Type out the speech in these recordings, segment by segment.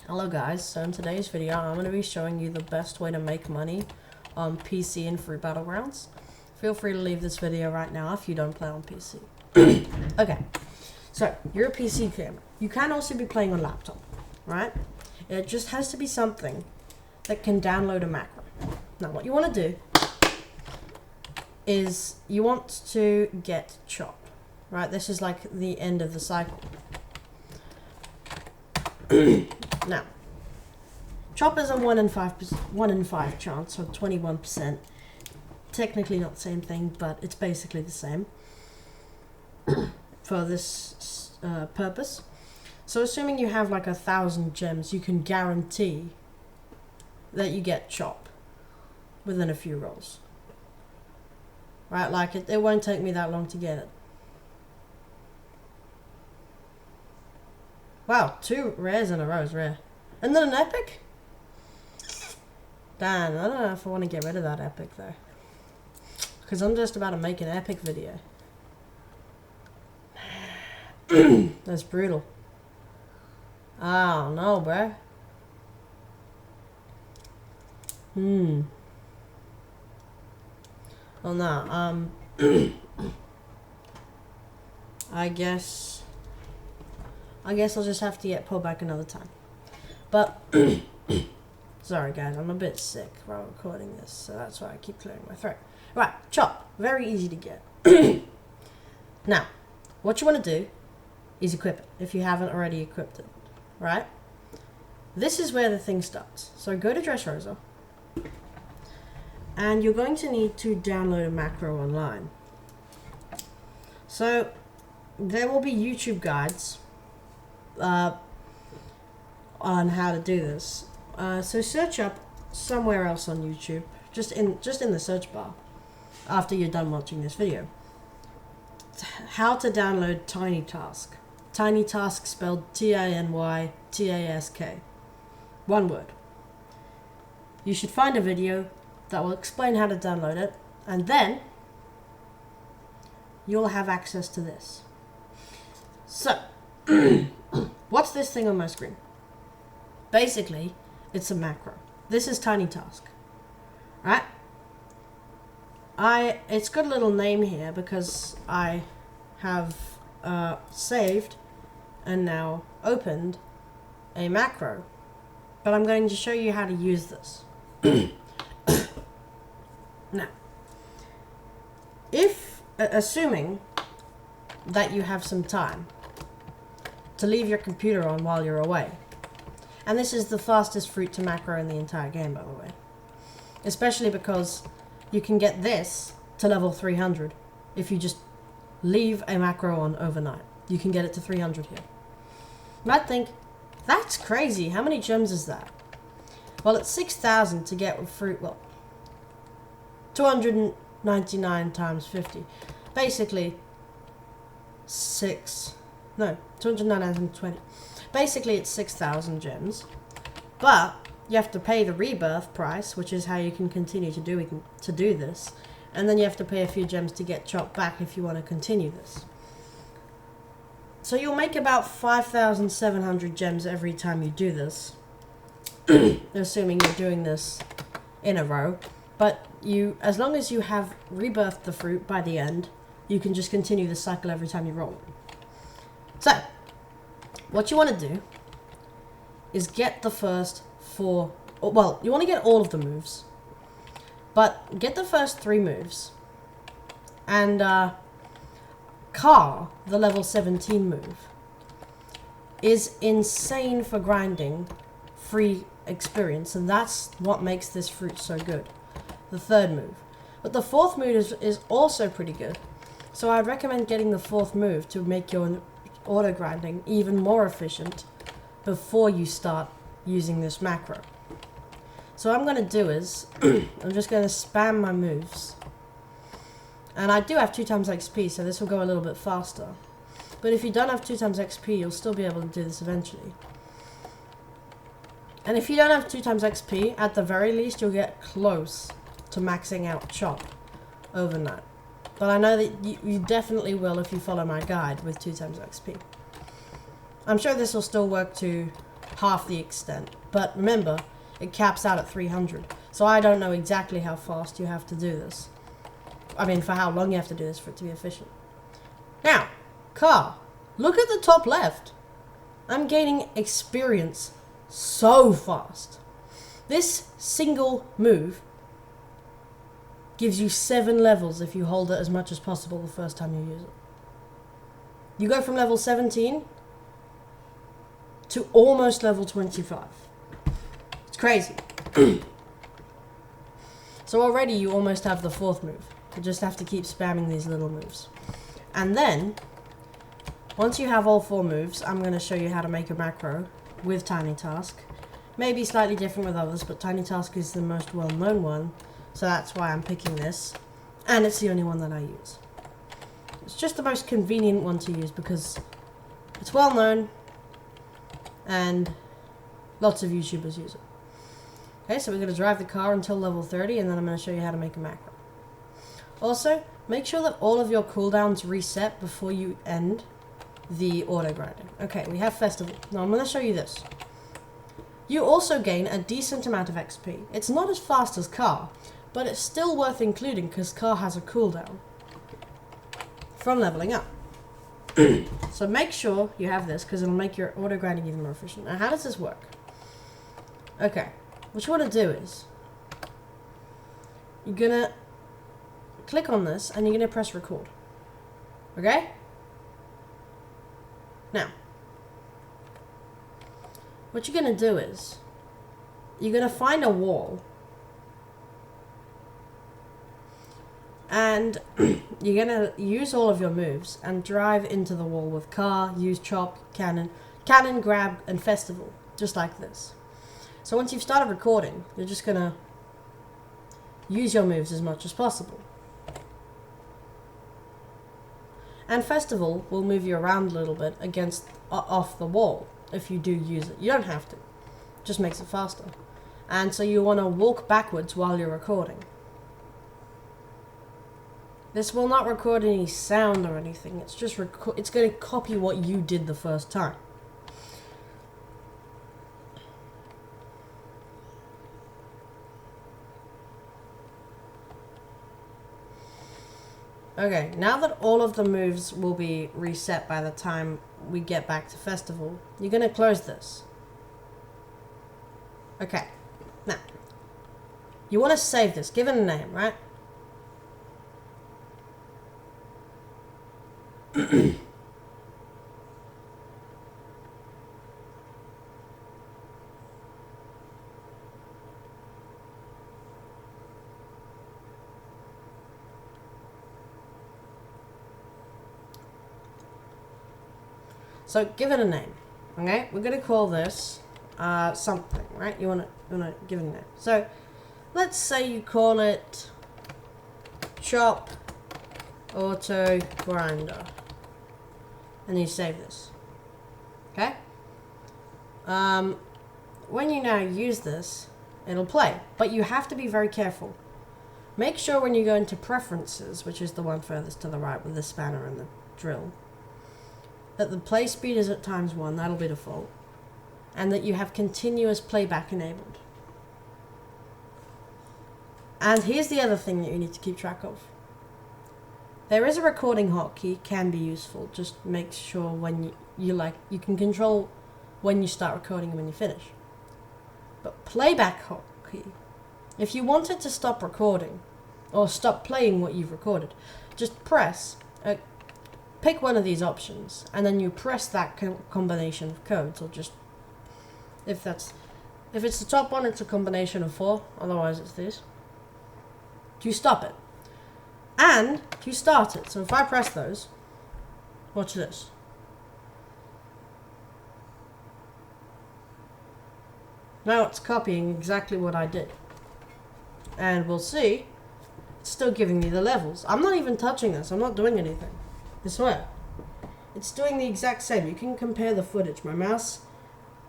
Hello guys, so in today's video I'm going to be showing you the best way to make money on PC and Fruit Battlegrounds. Feel free to leave this video right now if you don't play on PC. Okay, so you're a PC gamer. You can also be playing on laptop, right? It just has to be something that can download a macro. Now what you want to do is you want to get Chop, right? This is like the end of the cycle. Now, Chop is a 1 in 5 chance, so 21%. Technically not the same thing, but it's basically the same for this purpose. So assuming you have like 1,000 gems, you can guarantee that you get Chop within a few rolls. Right, like it won't take me that long to get it. Wow, 2 rares in a row is rare. And then an epic? Damn, I don't know if I want to get rid of that epic though. Because I'm just about to make an epic video. That's brutal. Oh no, bruh. Well, no, I guess I'll just have to get pulled back another time. But, sorry guys, I'm a bit sick while recording this, so that's why I keep clearing my throat. Right, Chop, very easy to get. Now, what you want to do is equip it, if you haven't already equipped it, right? This is where the thing starts. So go to Dressrosa, and you're going to need to download a macro online. So, there will be YouTube guides on how to do this. So search up somewhere else on YouTube, just in the search bar, after you're done watching this video. How to download Tiny Task. Tiny Task spelled T-I-N-Y-T-A-S-K. One word. You should find a video that will explain how to download it, and then you'll have access to this. So, what's this thing on my screen? Basically, it's a macro. This is Tiny Task. Right? It's got a little name here because I have saved and now opened a macro. But I'm going to show you how to use this. Now, assuming that you have some time to leave your computer on while you're away. And this is the fastest fruit to macro in the entire game, by the way. Especially because you can get this to level 300 if you just leave a macro on overnight. You can get it to 300 here. You might think, that's crazy, how many gems is that? Well, it's 6,000 to get with fruit, well, 299 times 50. Basically, 220. Basically, it's 6,000 gems, but you have to pay the rebirth price, which is how you can continue to do this, and then you have to pay a few gems to get Chop back if you want to continue this. So you'll make about 5,700 gems every time you do this, assuming you're doing this in a row. But as long as you have rebirthed the fruit by the end, you can just continue the cycle every time you roll it. So, what you want to do is get the first 4, well, you want to get all of the moves, but get the first 3 moves, and Car, the level 17 move, is insane for grinding free experience, and that's what makes this fruit so good. The 3rd move. But the 4th move is also pretty good, so I'd recommend getting the 4th move to make your auto grinding even more efficient before you start using this macro. So what I'm going to do is I'm just going to spam my moves, and I do have 2 times XP, so this will go a little bit faster, but if you don't have 2 times XP, you'll still be able to do this eventually. And if you don't have 2 times XP, at the very least you'll get close to maxing out Chop overnight. But I know that you definitely will if you follow my guide with 2 times XP. I'm sure this will still work to half the extent. But remember, it caps out at 300. So I don't know exactly how fast you have to do this. I mean, for how long you have to do this for it to be efficient. Now, car. Look at the top left. I'm gaining experience so fast. This single move gives you 7 levels if you hold it as much as possible the first time you use it. You go from level 17 to almost level 25. It's crazy. So already you almost have the 4th move. You just have to keep spamming these little moves. And then, once you have all 4 moves, I'm going to show you how to make a macro with Tiny Task. Maybe slightly different with others, but Tiny Task is the most well-known one. So that's why I'm picking this. And it's the only one that I use. It's just the most convenient one to use because it's well known and lots of YouTubers use it. Okay, so we're going to drive the car until level 30 and then I'm going to show you how to make a macro. Also, make sure that all of your cooldowns reset before you end the auto grinding. Okay, we have Festival. Now I'm going to show you this. You also gain a decent amount of XP. It's not as fast as car, but it's still worth including because car has a cooldown from leveling up. So make sure you have this because it'll make your auto grinding even more efficient. Now how does this work? Okay, what you want to do is you're gonna click on this and you're gonna press record. Okay? Now what you're gonna do is you're gonna find a wall and you're gonna use all of your moves and drive into the wall with car, use chop, cannon, grab, and festival, just like this. So once you've started recording, you're just gonna use your moves as much as possible. And festival will move you around a little bit against off the wall if you do use it. You don't have to, it just makes it faster. And so you want to walk backwards while you're recording. This will not record any sound or anything. It's just it's going to copy what you did the first time. Okay, now that all of the moves will be reset by the time we get back to Festival, you're going to close this. Okay, now, you want to save this. Give it a name, right? So give it a name. Okay, we're gonna call this something, right? You wanna give it a name. So let's say you call it Chop Auto Grinder, and you save this. Okay. When you now use this, it'll play, but you have to be very careful. Make sure when you go into Preferences, which is the one furthest to the right with the spanner and the drill, that the play speed is at ×1, that'll be default, and that you have continuous playback enabled. And here's the other thing that you need to keep track of. There is a recording hotkey, can be useful. Just make sure when you can control when you start recording and when you finish. But playback hotkey, if you wanted to stop recording or stop playing what you've recorded, just press pick one of these options and then you press that combination of codes, or just if it's the top one, it's a combination of 4, otherwise it's this. You stop it and you start it. So if I press those, watch this. Now it's copying exactly what I did, and we'll see it's still giving me the levels. I'm not even touching this, I'm not doing anything, I swear. It's doing the exact same. You can compare the footage. My mouse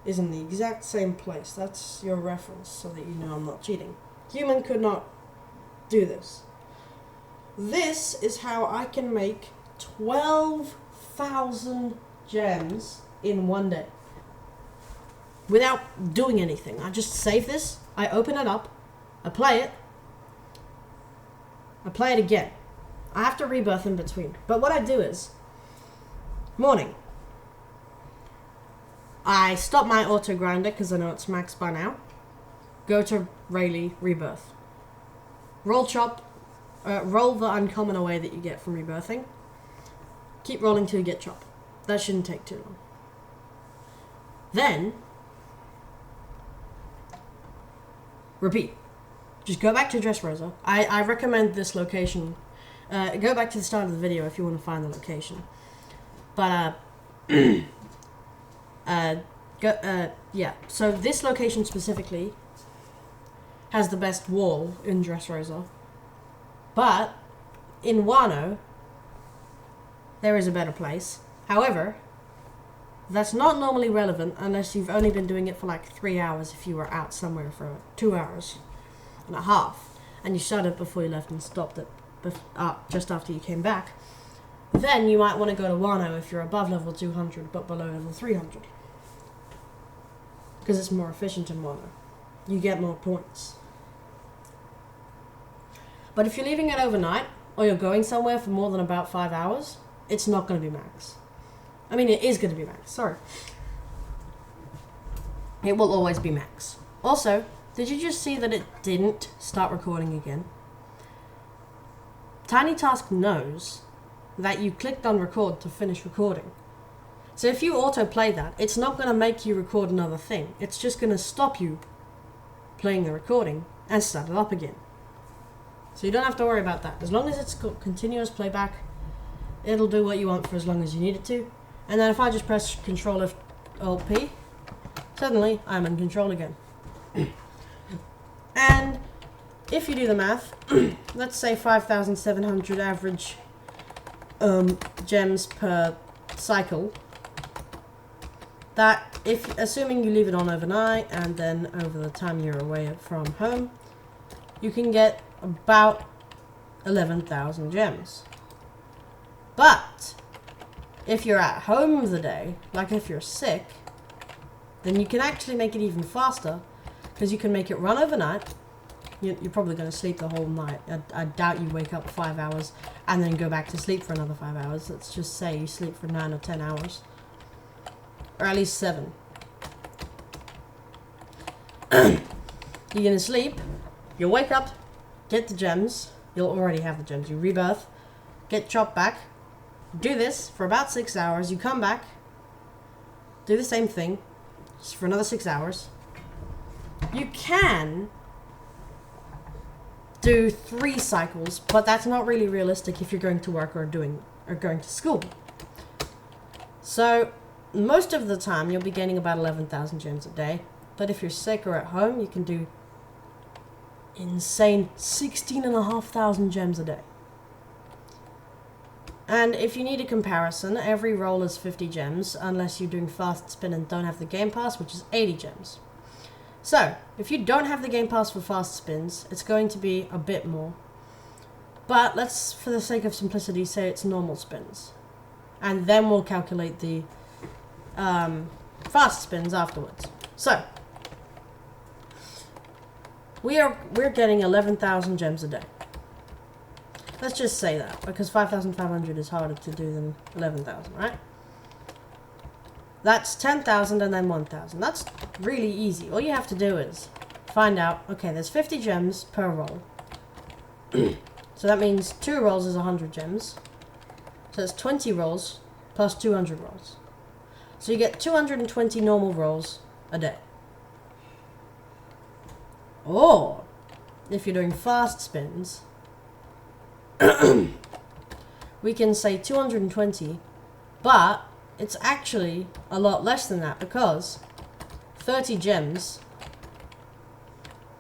is in the exact same place. That's your reference so that you know I'm not cheating. Human could not do this. This is how I can make 12,000 gems in one day. without doing anything. I just save this, I open it up, I play it again. I have to rebirth in between. But what I do is, morning, I stop my auto grinder because I know it's maxed by now. Go to Rayleigh, rebirth. Roll chop, roll the uncommon away that you get from rebirthing. Keep rolling till you get chop. That shouldn't take too long. Then, repeat. Just go back to Dressrosa. I recommend this location. Go back to the start of the video if you want to find the location. But, yeah. So this location specifically has the best wall in Dressrosa. But, in Wano, there is a better place. However, that's not normally relevant unless you've only been doing it for like 3 hours if you were out somewhere for 2 hours and a half and you shut it before you left and stopped it just after you came back. Then you might want to go to Wano if you're above level 200 but below level 300. Because it's more efficient in Wano. You get more points. But if you're leaving it overnight or you're going somewhere for more than about 5 hours, it's not going to be max. I mean, it is going to be max, sorry. It will always be max. Also, did you just see that it didn't start recording again? Tiny Task knows that you clicked on record to finish recording. So if you autoplay that, it's not going to make you record another thing. It's just going to stop you playing the recording and start it up again. So you don't have to worry about that. As long as it's got continuous playback, it'll do what you want for as long as you need it to. And then if I just press Control F Alt P, suddenly I'm in control again. And if you do the math, let's say 5,700 average gems per cycle. That, if assuming you leave it on overnight and then over the time you're away from home, you can get about 11,000 gems. But if you're at home the day, like if you're sick, then you can actually make it even faster because you can make it run overnight. You're probably going to sleep the whole night. I doubt you wake up 5 hours and then go back to sleep for another 5 hours. Let's just say you sleep for 9 or 10 hours. Or at least 7. You're going to sleep. You'll wake up, get the gems. You'll already have the gems. You rebirth, get chopped back. Do this for about 6 hours. You come back, do the same thing just for another 6 hours. You can do 3 cycles, but that's not really realistic if you're going to work or going to school. So most of the time you'll be gaining about 11,000 gems a day, but if you're sick or at home, you can do insane 16,500 gems a day. And if you need a comparison, every roll is 50 gems, unless you're doing fast spin and don't have the game pass, which is 80 gems. So, if you don't have the game pass for fast spins, it's going to be a bit more. But let's, for the sake of simplicity, say it's normal spins. And then we'll calculate the fast spins afterwards. So, we're getting 11,000 gems a day. Let's just say that, because 5,500 is harder to do than 11,000, right? That's 10,000 and then 1,000. That's really easy. All you have to do is find out, okay, there's 50 gems per roll. So that means 2 rolls is 100 gems. So it's 20 rolls plus 200 rolls. So you get 220 normal rolls a day. Or, if you're doing fast spins, we can say 220, but it's actually a lot less than that because 30 gems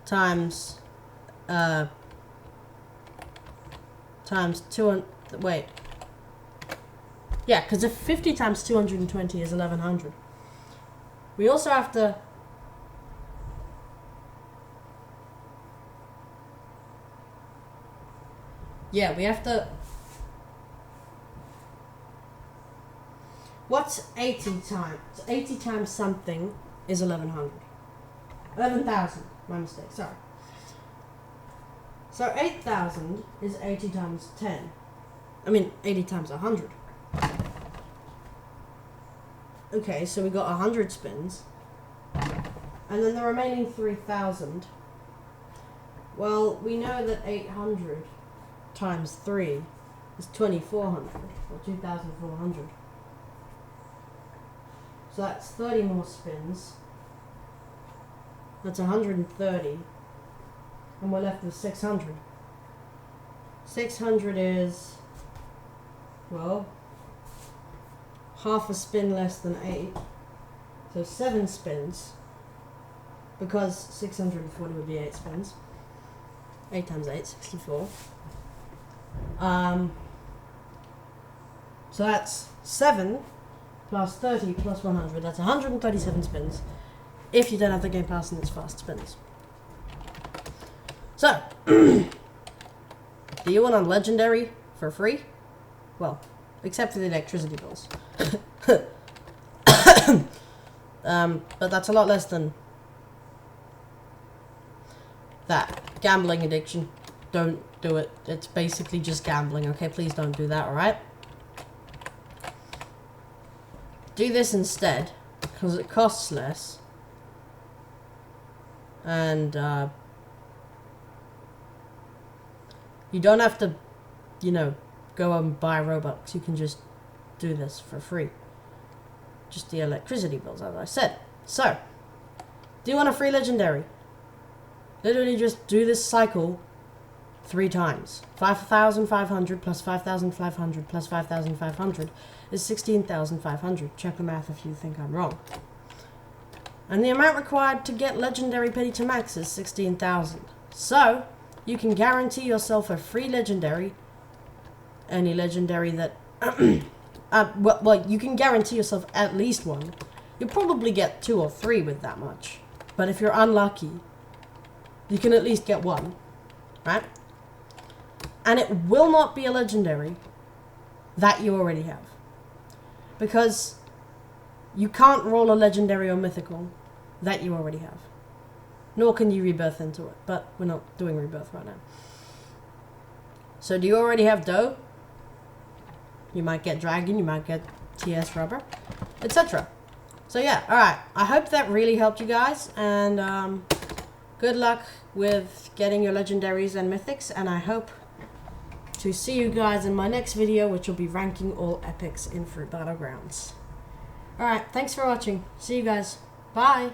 times 200, wait. Yeah, because if 50 times 220 is 1100. We also have to we have to. What's 80 times? 80 times something is 1100. 11,000. My mistake, sorry. So 8,000 is 80 times 10. I mean, 80 times 100. Okay, so we got 100 spins. And then the remaining 3,000. Well, we know that 800 times 3 is 2,400, or 2,400. So that's 30 more spins. That's 130. And we're left with 600. 600 is, well, half a spin less than 8. So 7 spins. Because 640 would be 8 spins. 8 times 8, 64. So that's 7 plus 30 plus 100. That's 137 spins. If you don't have the Game Pass and it's fast spins. So, do you want a legendary for free? Well, except for the electricity bills. But that's a lot less than that. Gambling addiction. Don't do it. It's basically just gambling, okay? Please don't do that, alright? Do this instead, because it costs less. And, you don't have to, you know, go and buy Robux. You can just do this for free. Just the electricity bills, as I said. So, do you want a free legendary? Literally just do this cycle 3 times. 5,500 plus 5,500 plus 5,500 is 16,500. Check the math if you think I'm wrong. And the amount required to get legendary pity to max is 16,000. So, you can guarantee yourself a free legendary. Any legendary that... well, you can guarantee yourself at least one. You'll probably get 2 or 3 with that much. But if you're unlucky, you can at least get 1. Right? And it will not be a legendary that you already have. Because you can't roll a legendary or mythical that you already have. Nor can you rebirth into it. But we're not doing rebirth right now. So do you already have dough? You might get dragon, you might get TS rubber, etc. So yeah, alright. I hope that really helped you guys. And good luck with getting your legendaries and mythics. And I hope to see you guys in my next video, which will be ranking all epics in Fruit Battlegrounds. Alright, thanks for watching. See you guys. Bye.